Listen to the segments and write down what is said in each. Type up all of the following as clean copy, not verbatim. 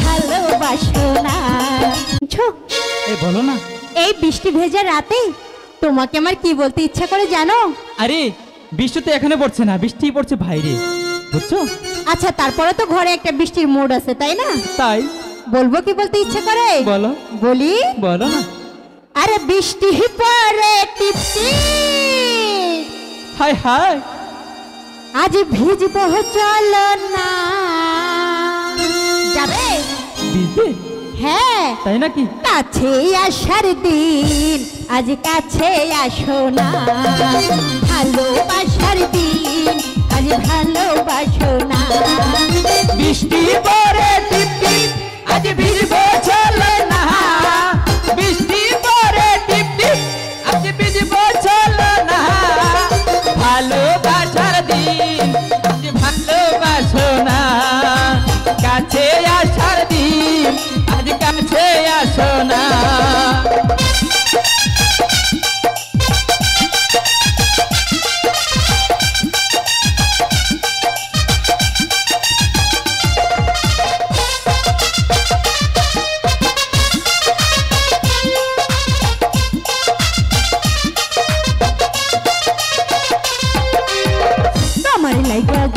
ভালোবাসো না। এই বলো না, এই বৃষ্টি ভেজা রাতে তোমাকে আমার কি বলতে ইচ্ছা করে জানো? আরে বৃষ্টি তো এখানে পড়ছে না, বৃষ্টি পড়ছে বাইরে, বুঝছো? আচ্ছা তারপরে তো ঘরে একটা বৃষ্টির মুড আছে তাই না? তাই বলবো কি বলতে ইচ্ছা করে? বলো। বলি? বলো না। আরে বৃষ্টি পড়ে টিপটি, হাই হাই আজ ভিজবো চলো না। যাবে? ভিজবে? হ্যাঁ। তাই নাকি? কাছে আসার দিন, আজ কাছে আসো না। ভালোবাসার দিন, আজ ভালোবাসো না। বৃষ্টি পড়ে টিপ টিপ, আজ ভিজবো চলো না। বৃষ্টি পড়ে টিপ টিপ, আজ ভিজবো চলো না। ভালোবাসার দিন, আজ ভালোবাসো না। কাছে আসার দিন, আজ কাছে আসো না।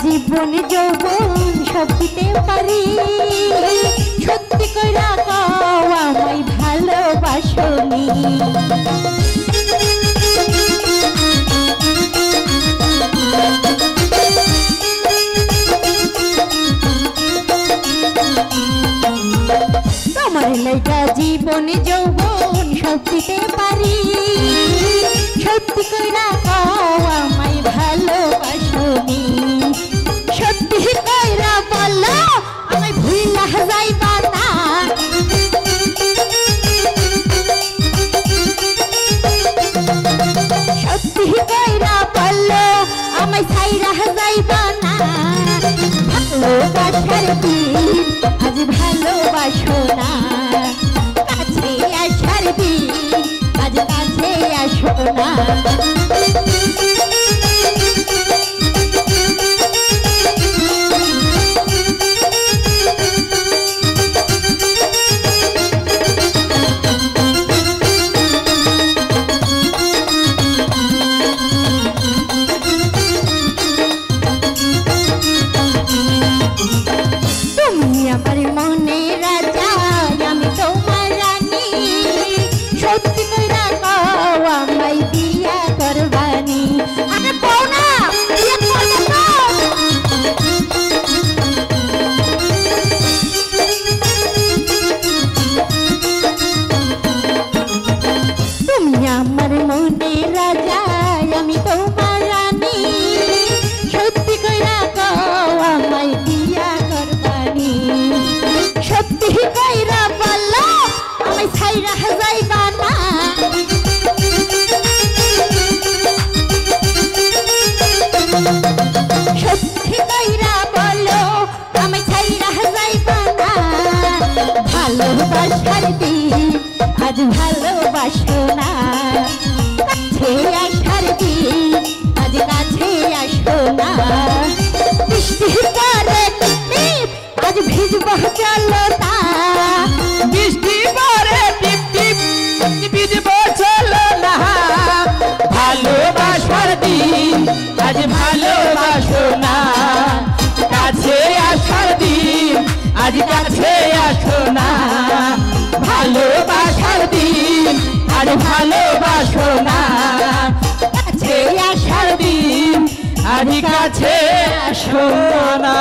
জীবন যৌবন সব দিতে পারি, সত্যি কইরা কও আমায় ভালোবাসনি। তোমার লাইগা জীবন যৌবন সব দিতে পারি, সত্যি কইরা কও আমায় ভালোবাসনি। সত্যি কইরা বলো আমায় ভুইলা যাইবা না। সত্যি কইরা বলো আমায় ছাইরা যাইবা না। ভালোবাসার দিন, আজ ভালোবাসো না। কাছে আসার দিন, আজ কাছে আসো না। ভালোবাসার দিন, আজ ভালোবাসো না। কাছে আসার দিন, আজ কাছে আসো না। বৃষ্টি পড়ে টিপ, আজ ভিজবো চলো না। বৃষ্টি পড়ে টিপ টিপ, আজ ভিজবো চলো না। ভালোবাসার দিন, আজ ভালোবাসো না। কাছে আসার দিন, আজ কাছে আসো না। ভালোবাসার দিন, আজ ভালোবাসো না। কাছে আসার দিন, আজ কাছে আসো না।